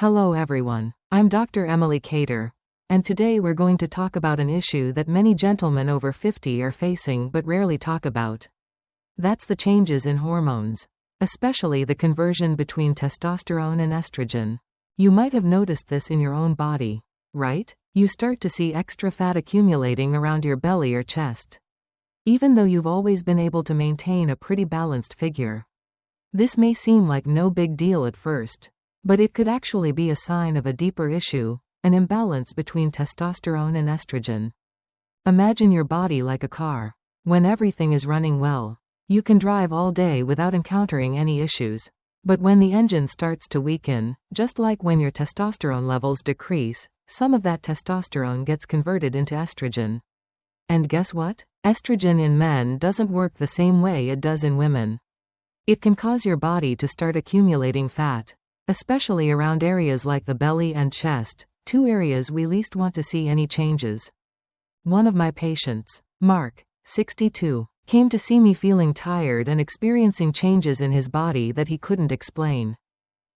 Hello everyone, I'm Dr. Emily Cater, and today we're going to talk about an issue that many gentlemen over 50 are facing but rarely talk about. That's the changes in hormones, especially the conversion between testosterone and estrogen. You might have noticed this in your own body, right? You start to see extra fat accumulating around your belly or chest, even though you've always been able to maintain a pretty balanced figure. This may seem like no big deal at first, but it could actually be a sign of a deeper issue, an imbalance between testosterone and estrogen. Imagine your body like a car. When everything is running well, you can drive all day without encountering any issues. But when the engine starts to weaken, just like when your testosterone levels decrease, some of that testosterone gets converted into estrogen. And guess what? Estrogen in men doesn't work the same way it does in women. It can cause your body to start accumulating fat, especially around areas like the belly and chest, two areas we least want to see any changes. One of my patients, Mark, 62, came to see me feeling tired and experiencing changes in his body that he couldn't explain.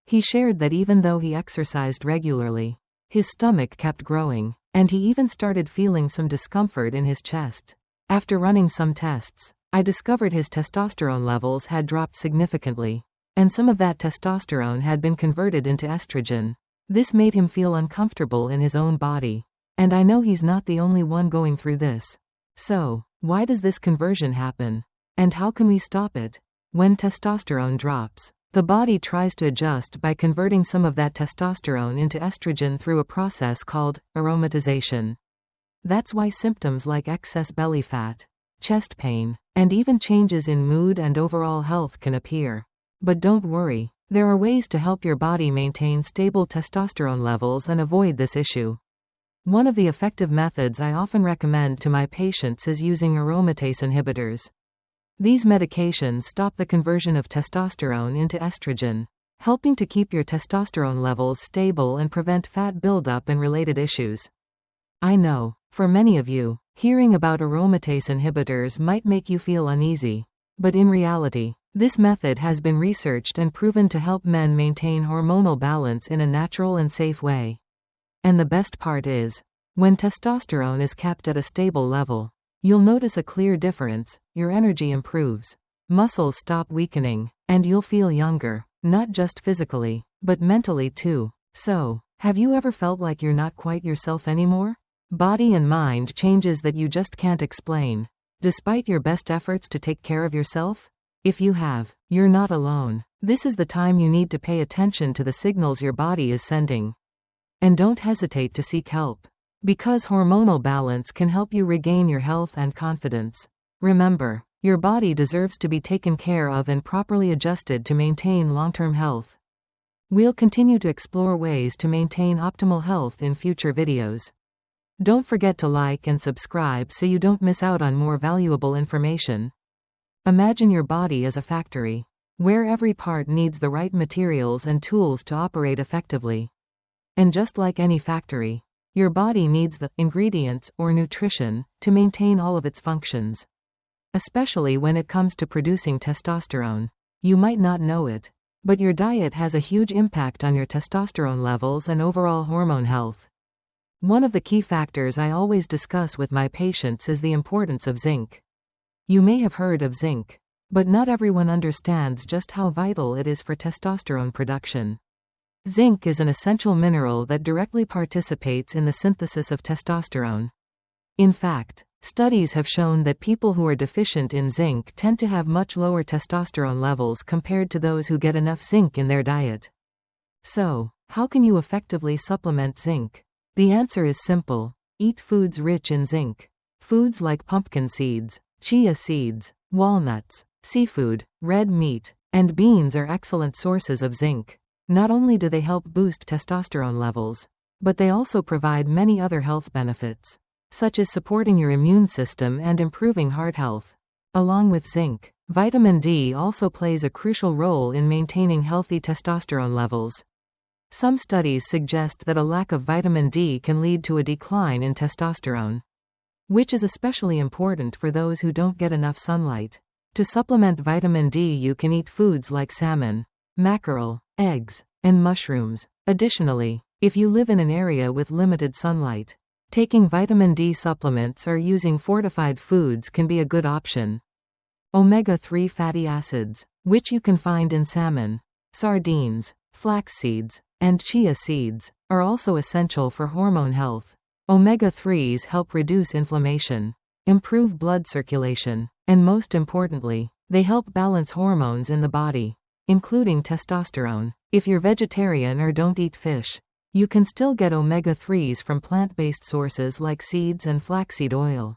He shared that even though he exercised regularly, his stomach kept growing, and he even started feeling some discomfort in his chest. After running some tests, I discovered his testosterone levels had dropped significantly, and some of that testosterone had been converted into estrogen. This made him feel uncomfortable in his own body, and I know he's not the only one going through this. So, why does this conversion happen? And how can we stop it? When testosterone drops, the body tries to adjust by converting some of that testosterone into estrogen through a process called aromatization. That's why symptoms like excess belly fat, chest pain, and even changes in mood and overall health can appear. But don't worry, there are ways to help your body maintain stable testosterone levels and avoid this issue. One of the effective methods I often recommend to my patients is using aromatase inhibitors. These medications stop the conversion of testosterone into estrogen, helping to keep your testosterone levels stable and prevent fat buildup and related issues. I know, for many of you, hearing about aromatase inhibitors might make you feel uneasy, but in reality, this method has been researched and proven to help men maintain hormonal balance in a natural and safe way. And the best part is, when testosterone is kept at a stable level, you'll notice a clear difference. Your energy improves, muscles stop weakening, and you'll feel younger, not just physically, but mentally too. So, have you ever felt like you're not quite yourself anymore? Body and mind changes that you just can't explain, despite your best efforts to take care of yourself? If you have, you're not alone. This is the time you need to pay attention to the signals your body is sending. And don't hesitate to seek help, because hormonal balance can help you regain your health and confidence. Remember, your body deserves to be taken care of and properly adjusted to maintain long-term health. We'll continue to explore ways to maintain optimal health in future videos. Don't forget to like and subscribe so you don't miss out on more valuable information. Imagine your body as a factory, where every part needs the right materials and tools to operate effectively. And just like any factory, your body needs the ingredients or nutrition to maintain all of its functions. Especially when it comes to producing testosterone. You might not know it, but your diet has a huge impact on your testosterone levels and overall hormone health. One of the key factors I always discuss with my patients is the importance of zinc. You may have heard of zinc, but not everyone understands just how vital it is for testosterone production. Zinc is an essential mineral that directly participates in the synthesis of testosterone. In fact, studies have shown that people who are deficient in zinc tend to have much lower testosterone levels compared to those who get enough zinc in their diet. So, how can you effectively supplement zinc? The answer is simple: eat foods rich in zinc. Foods like pumpkin seeds, chia seeds, walnuts, seafood, red meat, and beans are excellent sources of zinc. Not only do they help boost testosterone levels, but they also provide many other health benefits, such as supporting your immune system and improving heart health. Along with zinc, vitamin D also plays a crucial role in maintaining healthy testosterone levels. Some studies suggest that a lack of vitamin D can lead to a decline in testosterone, which is especially important for those who don't get enough sunlight. To supplement vitamin D, you can eat foods like salmon, mackerel, eggs, and mushrooms. Additionally, if you live in an area with limited sunlight, taking vitamin D supplements or using fortified foods can be a good option. Omega-3 fatty acids, which you can find in salmon, sardines, flax seeds, and chia seeds, are also essential for hormone health. Omega-3s help reduce inflammation, improve blood circulation, and most importantly, they help balance hormones in the body, including testosterone. If you're vegetarian or don't eat fish, you can still get omega-3s from plant-based sources like seeds and flaxseed oil.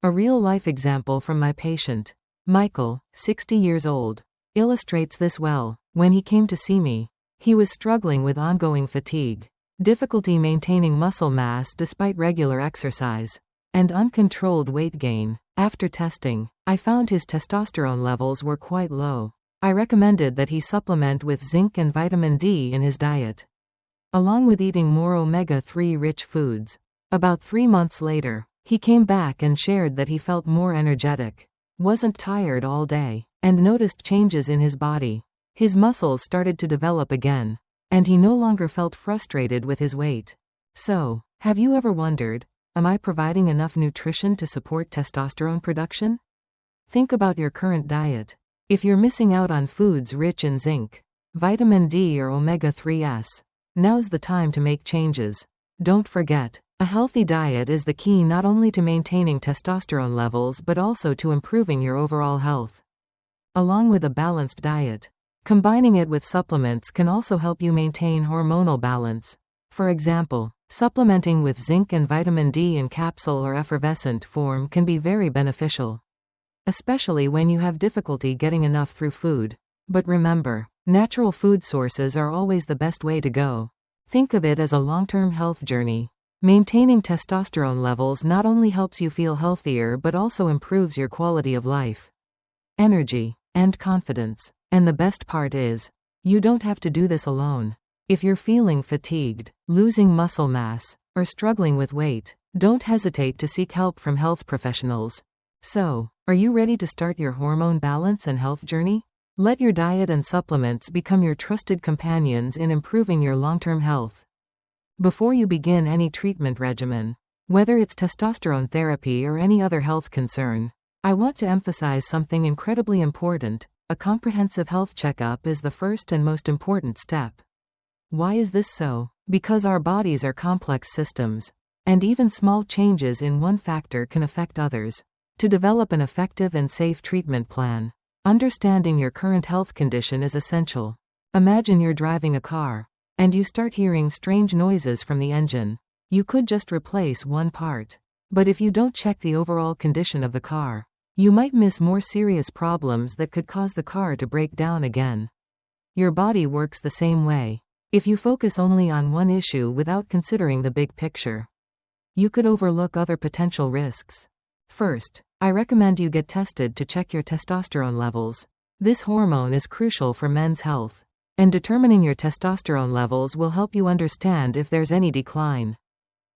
A real-life example from my patient, Michael, 60 years old, illustrates this well. When he came to see me, he was struggling with ongoing fatigue, difficulty maintaining muscle mass despite regular exercise, and uncontrolled weight gain. After testing, I found his testosterone levels were quite low. I recommended that he supplement with zinc and vitamin D in his diet, along with eating more omega-3 rich foods. About 3 months later, he came back and shared that he felt more energetic, wasn't tired all day, and noticed changes in his body. His muscles started to develop again, and he no longer felt frustrated with his weight. So, have you ever wondered, am I providing enough nutrition to support testosterone production? Think about your current diet. If you're missing out on foods rich in zinc, vitamin D or omega-3s, now's the time to make changes. Don't forget, a healthy diet is the key not only to maintaining testosterone levels but also to improving your overall health. Along with a balanced diet, combining it with supplements can also help you maintain hormonal balance. For example, supplementing with zinc and vitamin D in capsule or effervescent form can be very beneficial, especially when you have difficulty getting enough through food. But remember, natural food sources are always the best way to go. Think of it as a long-term health journey. Maintaining testosterone levels not only helps you feel healthier but also improves your quality of life, energy, and confidence. And the best part is, you don't have to do this alone. If you're feeling fatigued, losing muscle mass, or struggling with weight, don't hesitate to seek help from health professionals. So, are you ready to start your hormone balance and health journey? Let your diet and supplements become your trusted companions in improving your long-term health. Before you begin any treatment regimen, whether it's testosterone therapy or any other health concern, I want to emphasize something incredibly important. A comprehensive health checkup is the first and most important step. Why is this so? Because our bodies are complex systems, and even small changes in one factor can affect others. To develop an effective and safe treatment plan, understanding your current health condition is essential. Imagine you're driving a car, and you start hearing strange noises from the engine. You could just replace one part. But if you don't check the overall condition of the car, you might miss more serious problems that could cause the car to break down again. Your body works the same way. If you focus only on one issue without considering the big picture, you could overlook other potential risks. First, I recommend you get tested to check your testosterone levels. This hormone is crucial for men's health, and determining your testosterone levels will help you understand if there's any decline.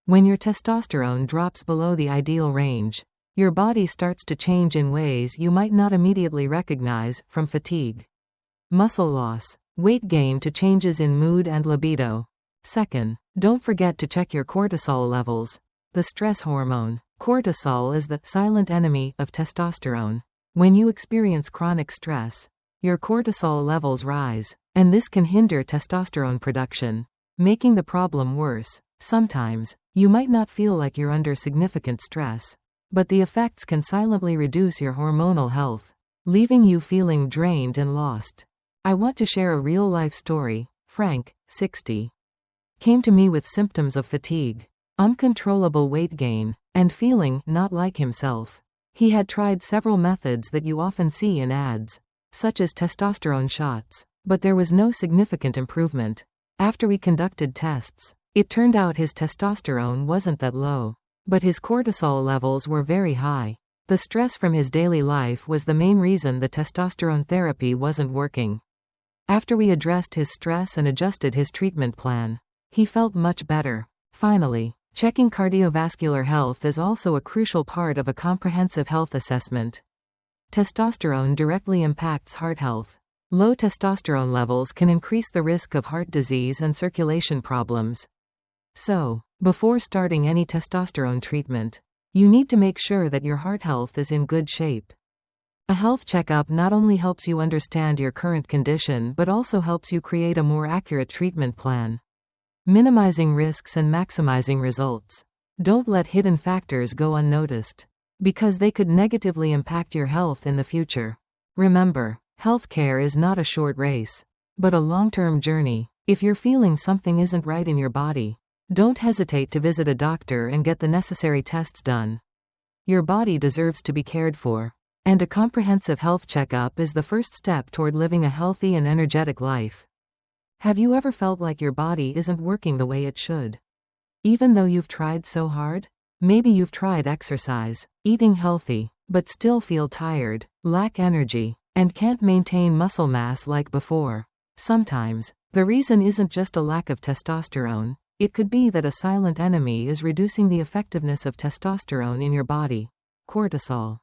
When your testosterone drops below the ideal range, your body starts to change in ways you might not immediately recognize, from fatigue, muscle loss, weight gain to changes in mood and libido. Second, don't forget to check your cortisol levels, the stress hormone. Cortisol is the silent enemy of testosterone. When you experience chronic stress, your cortisol levels rise, and this can hinder testosterone production, making the problem worse. Sometimes, you might not feel like you're under significant stress, but the effects can silently reduce your hormonal health, leaving you feeling drained and lost. I want to share a real-life story. Frank, 60, came to me with symptoms of fatigue, uncontrollable weight gain, and feeling not like himself. He had tried several methods that you often see in ads, such as testosterone shots, but there was no significant improvement. After we conducted tests, it turned out his testosterone wasn't that low, but his cortisol levels were very high. The stress from his daily life was the main reason the testosterone therapy wasn't working. After we addressed his stress and adjusted his treatment plan, he felt much better. Finally, checking cardiovascular health is also a crucial part of a comprehensive health assessment. Testosterone directly impacts heart health, Low testosterone levels can increase the risk of heart disease and circulation problems. So, before starting any testosterone treatment, you need to make sure that your heart health is in good shape. A health checkup not only helps you understand your current condition but also helps you create a more accurate treatment plan, minimizing risks and maximizing results. Don't let hidden factors go unnoticed, because they could negatively impact your health in the future. Remember, healthcare is not a short race, but a long-term journey. If you're feeling something isn't right in your body, don't hesitate to visit a doctor and get the necessary tests done. Your body deserves to be cared for, and a comprehensive health checkup is the first step toward living a healthy and energetic life. Have you ever felt like your body isn't working the way it should, even though you've tried so hard? Maybe you've tried exercise, eating healthy, but still feel tired, lack energy, and can't maintain muscle mass like before. Sometimes, the reason isn't just a lack of testosterone. It could be that a silent enemy is reducing the effectiveness of testosterone in your body. Cortisol.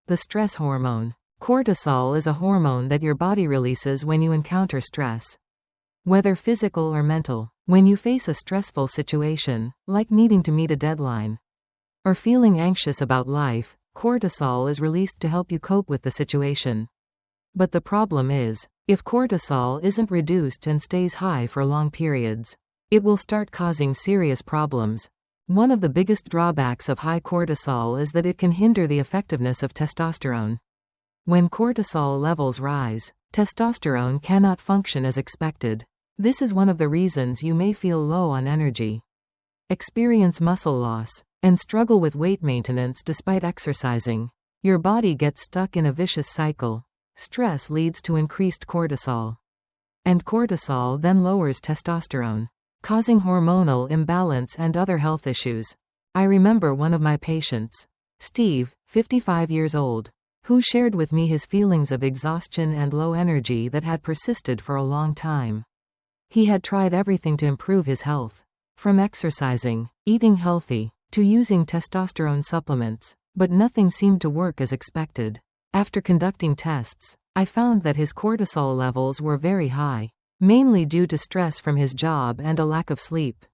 The stress hormone. Cortisol is a hormone that your body releases when you encounter stress, whether physical or mental. When you face a stressful situation, like needing to meet a deadline, or feeling anxious about life, cortisol is released to help you cope with the situation. But the problem is, if cortisol isn't reduced and stays high for long periods, it will start causing serious problems. One of the biggest drawbacks of high cortisol is that it can hinder the effectiveness of testosterone. When cortisol levels rise, testosterone cannot function as expected. This is one of the reasons you may feel low on energy, experience muscle loss, and struggle with weight maintenance despite exercising. Your body gets stuck in a vicious cycle. Stress leads to increased cortisol, and cortisol then lowers testosterone, causing hormonal imbalance and other health issues. I remember one of my patients, Steve, 55 years old, who shared with me his feelings of exhaustion and low energy that had persisted for a long time. He had tried everything to improve his health, from exercising, eating healthy, to using testosterone supplements, but nothing seemed to work as expected. After conducting tests, I found that his cortisol levels were very high, mainly due to stress from his job and a lack of sleep.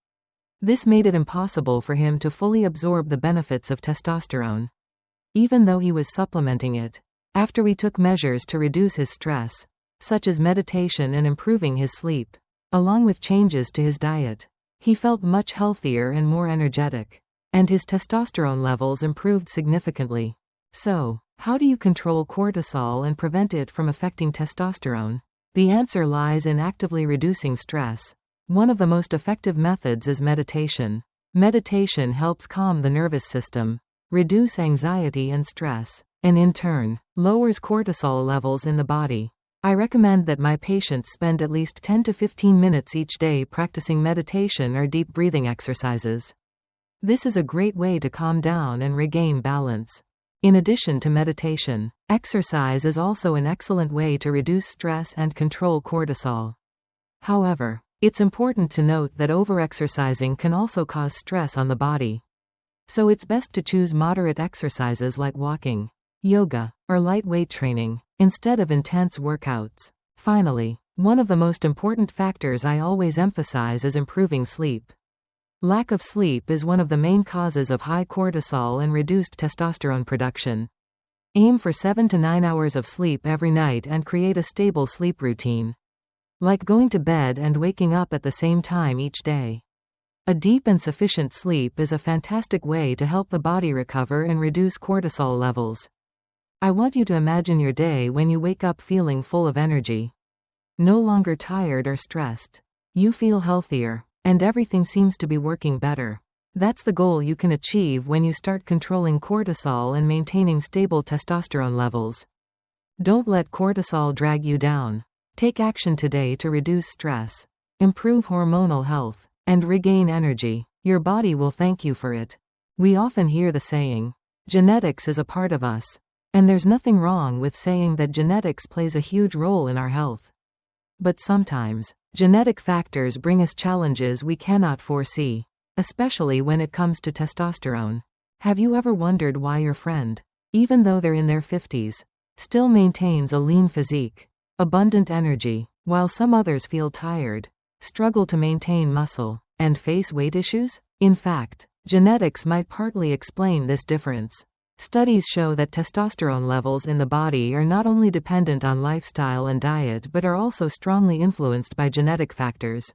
This made it impossible for him to fully absorb the benefits of testosterone, even though he was supplementing it. After we took measures to reduce his stress, such as meditation and improving his sleep, along with changes to his diet, he felt much healthier and more energetic, and his testosterone levels improved significantly. So, how do you control cortisol and prevent it from affecting testosterone? The answer lies in actively reducing stress. One of the most effective methods is meditation. Meditation helps calm the nervous system, reduce anxiety and stress, and in turn, lowers cortisol levels in the body. I recommend that my patients spend at least 10 to 15 minutes each day practicing meditation or deep breathing exercises. This is a great way to calm down and regain balance. In addition to meditation, exercise is also an excellent way to reduce stress and control cortisol. However, it's important to note that overexercising can also cause stress on the body. So it's best to choose moderate exercises like walking, yoga, or light weight training, instead of intense workouts. Finally, one of the most important factors I always emphasize is improving sleep. Lack of sleep is one of the main causes of high cortisol and reduced testosterone production. Aim for 7 to 9 hours of sleep every night and create a stable sleep routine, like going to bed and waking up at the same time each day. A deep and sufficient sleep is a fantastic way to help the body recover and reduce cortisol levels. I want you to imagine your day when you wake up feeling full of energy, no longer tired or stressed. You feel healthier, and everything seems to be working better. That's the goal you can achieve when you start controlling cortisol and maintaining stable testosterone levels. Don't let cortisol drag you down. Take action today to reduce stress, improve hormonal health, and regain energy. Your body will thank you for it. We often hear the saying, genetics is a part of us. And there's nothing wrong with saying that genetics plays a huge role in our health. But sometimes, genetic factors bring us challenges we cannot foresee, especially when it comes to testosterone. Have you ever wondered why your friend, even though they're in their 50s, still maintains a lean physique? abundant energy, while some others feel tired, struggle to maintain muscle, and face weight issues? In fact, genetics might partly explain this difference. Studies show that testosterone levels in the body are not only dependent on lifestyle and diet but are also strongly influenced by genetic factors.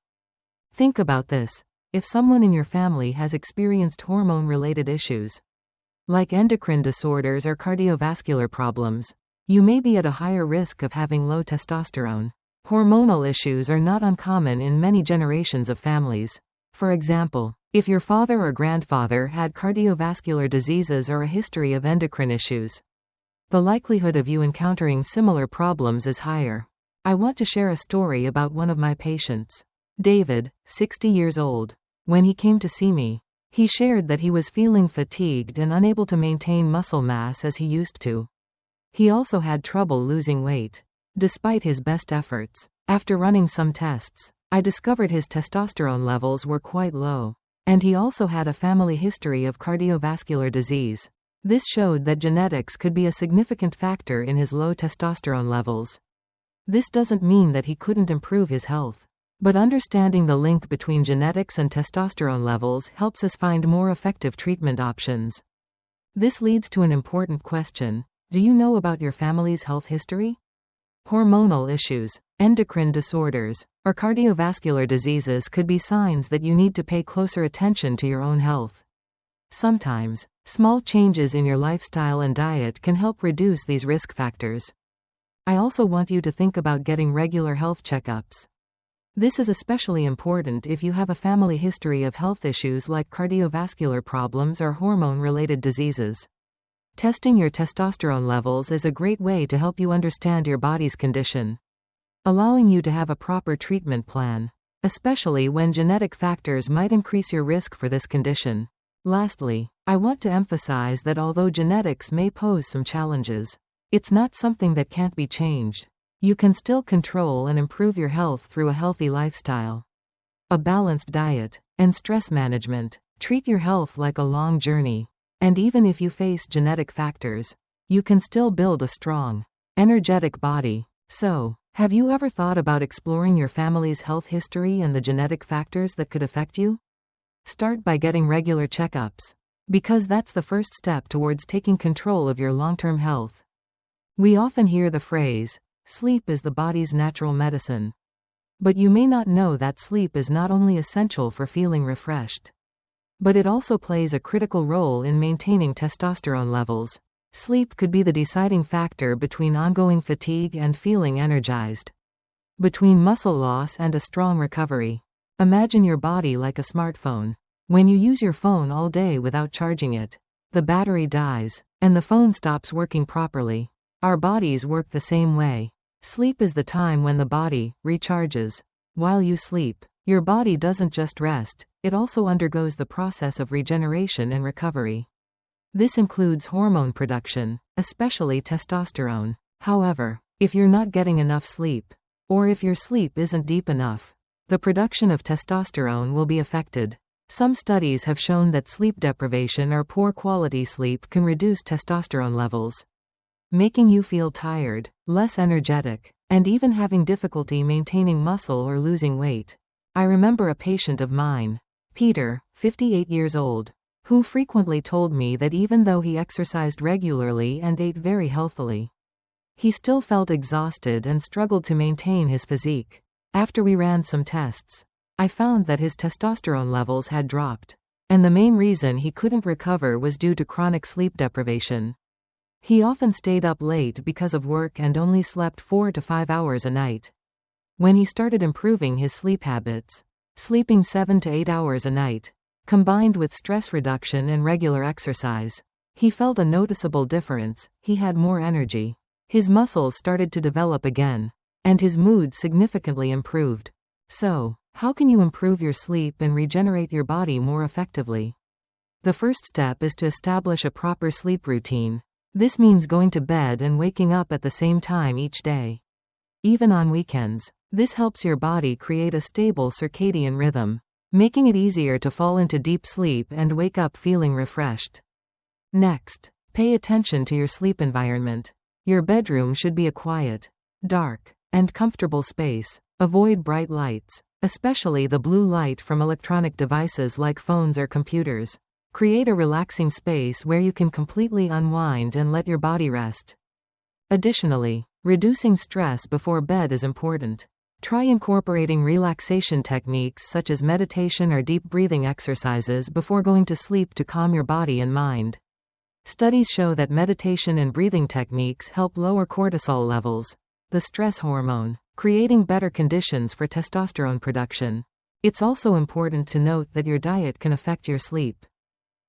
Think about this. If someone in your family has experienced hormone-related issues, like endocrine disorders or cardiovascular problems, you may be at a higher risk of having low testosterone. Hormonal issues are not uncommon in many generations of families. For example, if your father or grandfather had cardiovascular diseases or a history of endocrine issues, the likelihood of you encountering similar problems is higher. I want to share a story about one of my patients. David, 60 years old. When he came to see me, he shared that he was feeling fatigued and unable to maintain muscle mass as he used to. He also had trouble losing weight, despite his best efforts. After running some tests, I discovered his testosterone levels were quite low, and he also had a family history of cardiovascular disease. This showed that genetics could be a significant factor in his low testosterone levels. This doesn't mean that he couldn't improve his health, but understanding the link between genetics and testosterone levels helps us find more effective treatment options. This leads to an important question. Do you know about your family's health history? Hormonal issues, endocrine disorders, or cardiovascular diseases could be signs that you need to pay closer attention to your own health. Sometimes, small changes in your lifestyle and diet can help reduce these risk factors. I also want you to think about getting regular health checkups. This is especially important if you have a family history of health issues like cardiovascular problems or hormone-related diseases. Testing your testosterone levels is a great way to help you understand your body's condition, allowing you to have a proper treatment plan, especially when genetic factors might increase your risk for this condition. Lastly, I want to emphasize that although genetics may pose some challenges, it's not something that can't be changed. You can still control and improve your health through a healthy lifestyle, a balanced diet, and stress management. Treat your health like a long journey. And even if you face genetic factors, you can still build a strong, energetic body. So, have you ever thought about exploring your family's health history and the genetic factors that could affect you? Start by getting regular checkups, because that's the first step towards taking control of your long-term health. We often hear the phrase, sleep is the body's natural medicine. But you may not know that sleep is not only essential for feeling refreshed, but it also plays a critical role in maintaining testosterone levels. Sleep could be the deciding factor between ongoing fatigue and feeling energized, between muscle loss and a strong recovery. Imagine your body like a smartphone. When you use your phone all day without charging it, the battery dies, and the phone stops working properly. Our bodies work the same way. Sleep is the time when the body recharges. While you sleep, your body doesn't just rest, it also undergoes the process of regeneration and recovery. This includes hormone production, especially testosterone. However, if you're not getting enough sleep, or if your sleep isn't deep enough, the production of testosterone will be affected. Some studies have shown that sleep deprivation or poor quality sleep can reduce testosterone levels, making you feel tired, less energetic, and even having difficulty maintaining muscle or losing weight. I remember a patient of mine, Peter, 58 years old, who frequently told me that even though he exercised regularly and ate very healthily, he still felt exhausted and struggled to maintain his physique. After we ran some tests, I found that his testosterone levels had dropped, and the main reason he couldn't recover was due to chronic sleep deprivation. He often stayed up late because of work and only slept 4 to 5 hours a night. When he started improving his sleep habits, sleeping 7 to 8 hours a night, combined with stress reduction and regular exercise, he felt a noticeable difference. He had more energy, his muscles started to develop again, and his mood significantly improved. So, how can you improve your sleep and regenerate your body more effectively? The first step is to establish a proper sleep routine. This means going to bed and waking up at the same time each day, even on weekends. This helps your body create a stable circadian rhythm, making it easier to fall into deep sleep and wake up feeling refreshed. Next, pay attention to your sleep environment. Your bedroom should be a quiet, dark, and comfortable space. Avoid bright lights, especially the blue light from electronic devices like phones or computers. Create a relaxing space where you can completely unwind and let your body rest. Additionally, reducing stress before bed is important. Try incorporating relaxation techniques such as meditation or deep breathing exercises before going to sleep to calm your body and mind. Studies show that meditation and breathing techniques help lower cortisol levels, the stress hormone, creating better conditions for testosterone production. It's also important to note that your diet can affect your sleep.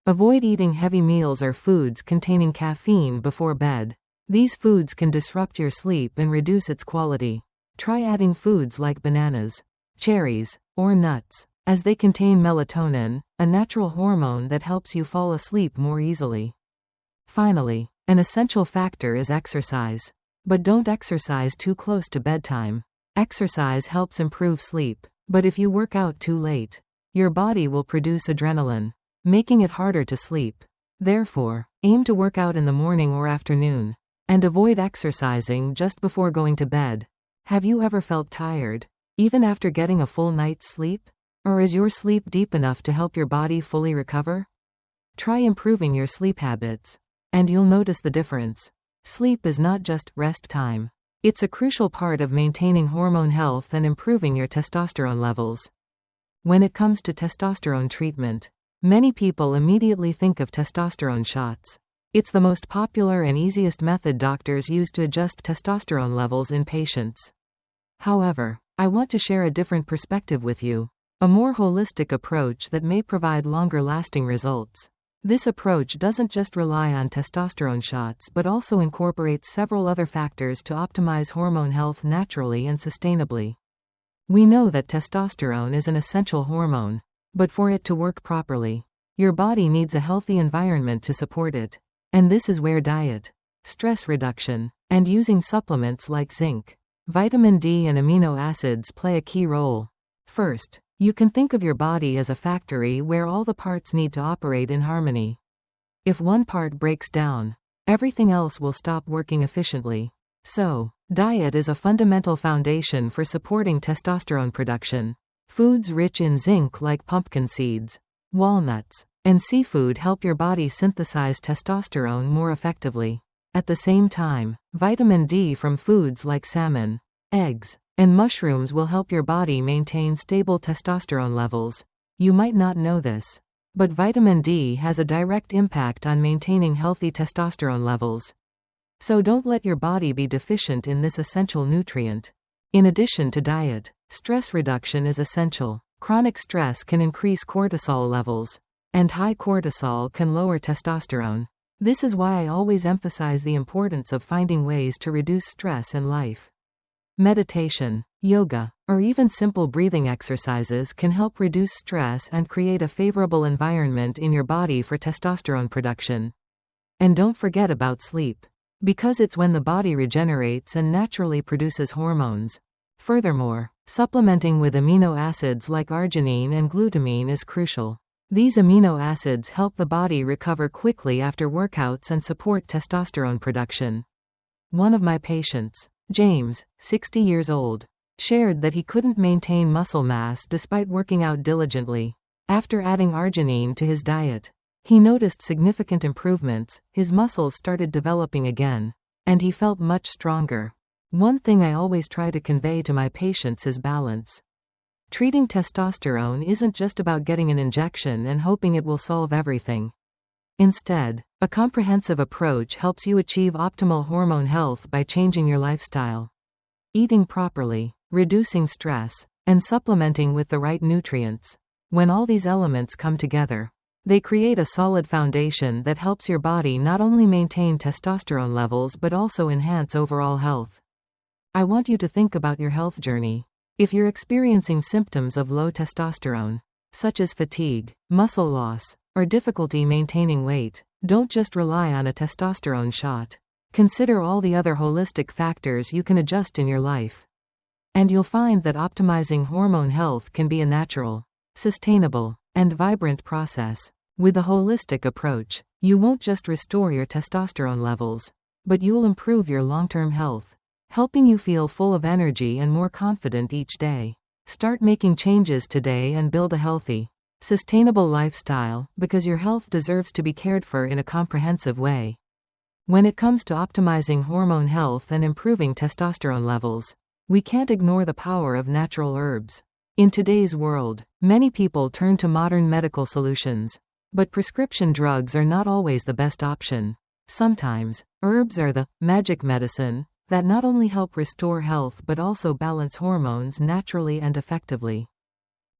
Avoid eating heavy meals or foods containing caffeine before bed. These foods can disrupt your sleep and reduce its quality. Try adding foods like bananas, cherries, or nuts, as they contain melatonin, a natural hormone that helps you fall asleep more easily. Finally, an essential factor is exercise. But don't exercise too close to bedtime. Exercise helps improve sleep, but if you work out too late, your body will produce adrenaline, making it harder to sleep. Therefore, aim to work out in the morning or afternoon, and avoid exercising just before going to bed. Have you ever felt tired, even after getting a full night's sleep? Or is your sleep deep enough to help your body fully recover? Try improving your sleep habits, and you'll notice the difference. Sleep is not just rest time. It's a crucial part of maintaining hormone health and improving your testosterone levels. When it comes to testosterone treatment, many people immediately think of testosterone shots. It's the most popular and easiest method doctors use to adjust testosterone levels in patients. However, I want to share a different perspective with you, a more holistic approach that may provide longer-lasting results. This approach doesn't just rely on testosterone shots but also incorporates several other factors to optimize hormone health naturally and sustainably. We know that testosterone is an essential hormone, but for it to work properly, your body needs a healthy environment to support it. And this is where diet, stress reduction, and using supplements like zinc, vitamin D and amino acids play a key role. First, you can think of your body as a factory where all the parts need to operate in harmony. If one part breaks down, everything else will stop working efficiently. So, diet is a fundamental foundation for supporting testosterone production. Foods rich in zinc like pumpkin seeds, walnuts, and seafood help your body synthesize testosterone more effectively. At the same time, vitamin D from foods like salmon, eggs, and mushrooms will help your body maintain stable testosterone levels. You might not know this, but vitamin D has a direct impact on maintaining healthy testosterone levels. So don't let your body be deficient in this essential nutrient. In addition to diet, stress reduction is essential. Chronic stress can increase cortisol levels, and high cortisol can lower testosterone. This is why I always emphasize the importance of finding ways to reduce stress in life. Meditation, yoga, or even simple breathing exercises can help reduce stress and create a favorable environment in your body for testosterone production. And don't forget about sleep, because it's when the body regenerates and naturally produces hormones. Furthermore, supplementing with amino acids like arginine and glutamine is crucial. These amino acids help the body recover quickly after workouts and support testosterone production. One of my patients, James, 60 years old, shared that he couldn't maintain muscle mass despite working out diligently. After adding arginine to his diet, he noticed significant improvements, his muscles started developing again, and he felt much stronger. One thing I always try to convey to my patients is balance. Treating testosterone isn't just about getting an injection and hoping it will solve everything. Instead, a comprehensive approach helps you achieve optimal hormone health by changing your lifestyle. Eating properly, reducing stress, and supplementing with the right nutrients. When all these elements come together, they create a solid foundation that helps your body not only maintain testosterone levels but also enhance overall health. I want you to think about your health journey. If you're experiencing symptoms of low testosterone, such as fatigue, muscle loss, or difficulty maintaining weight, don't just rely on a testosterone shot. Consider all the other holistic factors you can adjust in your life. And you'll find that optimizing hormone health can be a natural, sustainable, and vibrant process. With a holistic approach, you won't just restore your testosterone levels, but you'll improve your long-term health, helping you feel full of energy and more confident each day. Start making changes today and build a healthy, sustainable lifestyle, because your health deserves to be cared for in a comprehensive way. When it comes to optimizing hormone health and improving testosterone levels, we can't ignore the power of natural herbs. In today's world, many people turn to modern medical solutions, but prescription drugs are not always the best option. Sometimes, herbs are the magic medicine that not only help restore health but also balance hormones naturally and effectively.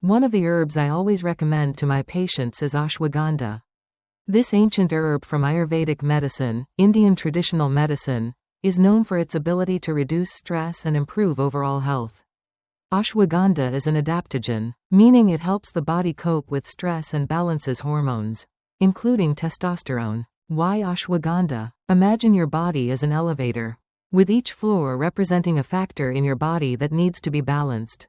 One of the herbs I always recommend to my patients is ashwagandha. This ancient herb from Ayurvedic medicine, Indian traditional medicine, is known for its ability to reduce stress and improve overall health. Ashwagandha is an adaptogen, meaning it helps the body cope with stress and balances hormones, including testosterone. Why ashwagandha? Imagine your body as an elevator, with each floor representing a factor in your body that needs to be balanced.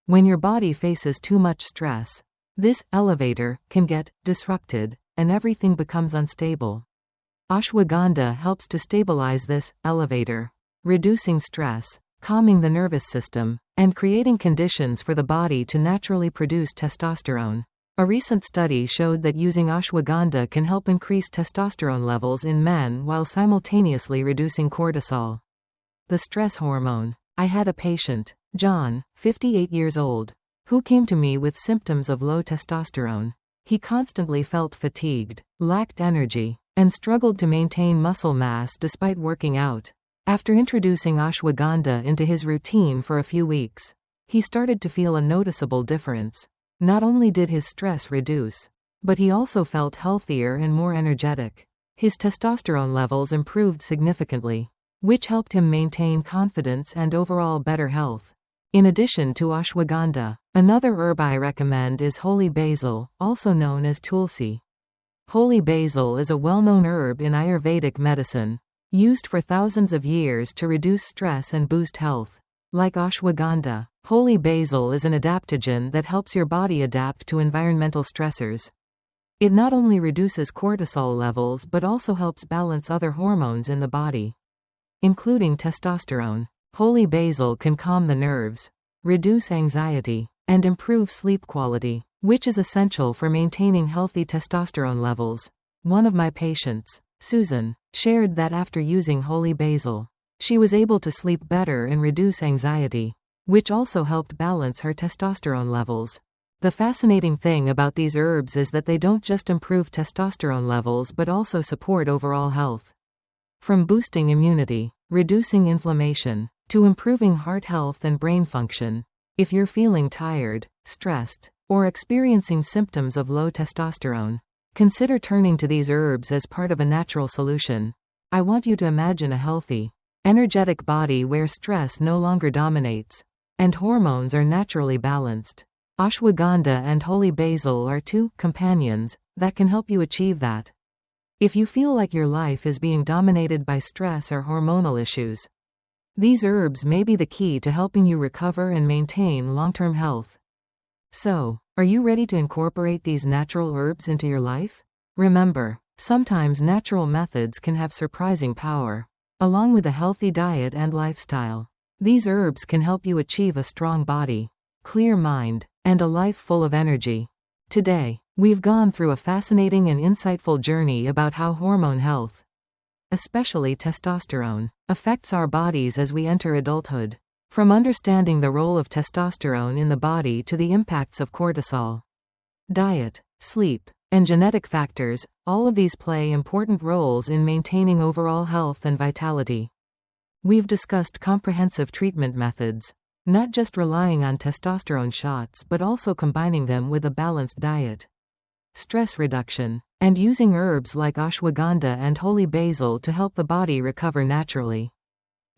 When your body faces too much stress, this elevator can get disrupted, and everything becomes unstable. Ashwagandha helps to stabilize this elevator, reducing stress, calming the nervous system, and creating conditions for the body to naturally produce testosterone. A recent study showed that using ashwagandha can help increase testosterone levels in men while simultaneously reducing cortisol, the stress hormone. I had a patient, John, 58 years old, who came to me with symptoms of low testosterone. He constantly felt fatigued, lacked energy, and struggled to maintain muscle mass despite working out. After introducing ashwagandha into his routine for a few weeks, he started to feel a noticeable difference. Not only did his stress reduce, but he also felt healthier and more energetic. His testosterone levels improved significantly, which helped him maintain confidence and overall better health. In addition to ashwagandha, another herb I recommend is holy basil, also known as tulsi. Holy basil is a well-known herb in Ayurvedic medicine, used for thousands of years to reduce stress and boost health. Like ashwagandha, holy basil is an adaptogen that helps your body adapt to environmental stressors. It not only reduces cortisol levels but also helps balance other hormones in the body, including testosterone. Holy basil can calm the nerves, reduce anxiety, and improve sleep quality, which is essential for maintaining healthy testosterone levels. One of my patients, Susan, shared that after using holy basil, she was able to sleep better and reduce anxiety, which also helped balance her testosterone levels. The fascinating thing about these herbs is that they don't just improve testosterone levels but also support overall health. From boosting immunity, reducing inflammation, to improving heart health and brain function. If you're feeling tired, stressed, or experiencing symptoms of low testosterone, consider turning to these herbs as part of a natural solution. I want you to imagine a healthy, energetic body where stress no longer dominates, and hormones are naturally balanced. Ashwagandha and holy basil are two companions that can help you achieve that. If you feel like your life is being dominated by stress or hormonal issues, these herbs may be the key to helping you recover and maintain long-term health. So, are you ready to incorporate these natural herbs into your life? Remember, sometimes natural methods can have surprising power. Along with a healthy diet and lifestyle, these herbs can help you achieve a strong body, clear mind, and a life full of energy. Today, we've gone through a fascinating and insightful journey about how hormone health, especially testosterone, affects our bodies as we enter adulthood. From understanding the role of testosterone in the body to the impacts of cortisol, diet, sleep, and genetic factors, all of these play important roles in maintaining overall health and vitality. We've discussed comprehensive treatment methods, not just relying on testosterone shots but also combining them with a balanced diet, stress reduction, and using herbs like ashwagandha and holy basil to help the body recover naturally.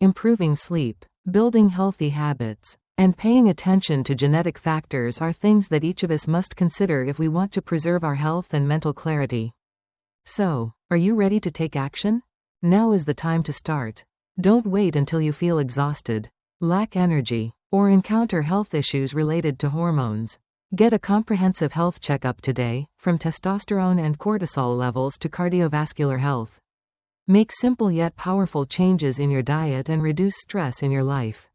Improving sleep, building healthy habits, and paying attention to genetic factors are things that each of us must consider if we want to preserve our health and mental clarity. So, are you ready to take action? Now is the time to start. Don't wait until you feel exhausted, lack energy, or encounter health issues related to hormones. Get a comprehensive health checkup today, from testosterone and cortisol levels to cardiovascular health. Make simple yet powerful changes in your diet and reduce stress in your life.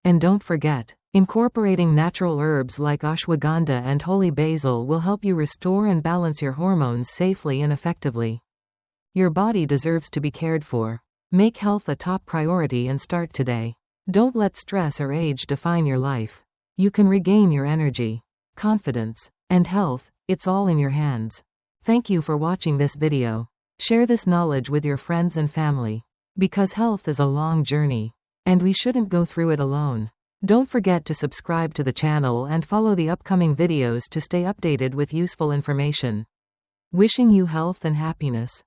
And don't forget, incorporating natural herbs like ashwagandha and holy basil will help you restore and balance your hormones safely and effectively. Your body deserves to be cared for. Make health a top priority and start today. Don't let stress or age define your life. You can regain your energy, confidence, and health. It's all in your hands. Thank you for watching this video. Share this knowledge with your friends and family. Because health is a long journey, and we shouldn't go through it alone. Don't forget to subscribe to the channel and follow the upcoming videos to stay updated with useful information. Wishing you health and happiness.